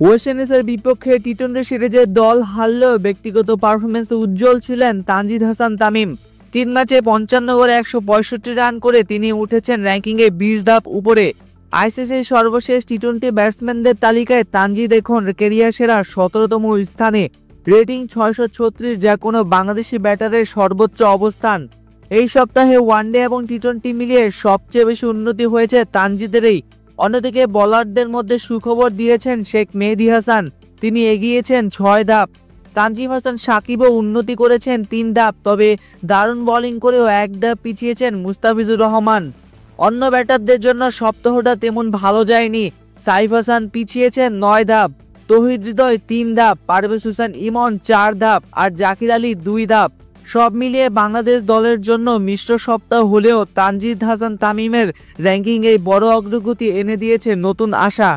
West ইন্ডিজের বিপক্ষে টি-20 সিরিজে দল হারলেও ব্যক্তিগত পারফরম্যান্সে উজ্জ্বল ছিলেন তানজিদ হাসান তামিম। 3 ম্যাচে 55 করে 165 রান করে তিনি উঠেছেন র্যাঙ্কিংয়ে 20 ধাপ উপরে। আইসিসির সর্বশেষ টি-20 ব্যাটসম্যানদের তালিকায় তানজিদ এখন ক্যারিয়ার সেরা 17তম স্থানে, রেটিং 636, যা কোনো বাংলাদেশি ব্যাটারের সর্বোচ্চ অবস্থান। এই সপ্তাহে ওয়ানডে এবং টি-20 মিলিয়ে সবচেয়ে বেশি উন্নতি হয়েছে তানজিদেরই। অন্যদিকে বোলারদের মধ্যে সুখবর দিয়েছেন শেখ মেহেদী হাসান, তিনি এগিয়েছেন 6 ধাপ। তানজিম হাসান সাকিবও উন্নতি করেছেন 3 ধাপ, তবে দারুণ বোলিং করেও 1 ধাপ পিছিয়েছেন মুস্তাফিজুর রহমান। অন্য ব্যাটারদের জন্য সপ্তাহটা তেমন ভালো যায়নি। সাইফ হাসান পিছিয়েছেন 9 ধাপ, তৌহিদ হৃদয় 3 ধাপ, পারভেজ হোসেন ইমন 4 ধাপ আর জাকির আলী 2 ধাপ। সব মিলিয়ে বাংলাদেশ দলের জন্য মিশ্র সপ্তাহ হলেও তানজিদ হাসান তামিমের র্যাঙ্কিংয়ে বড় অগ্রগতি এনে দিয়েছে নতুন আশা।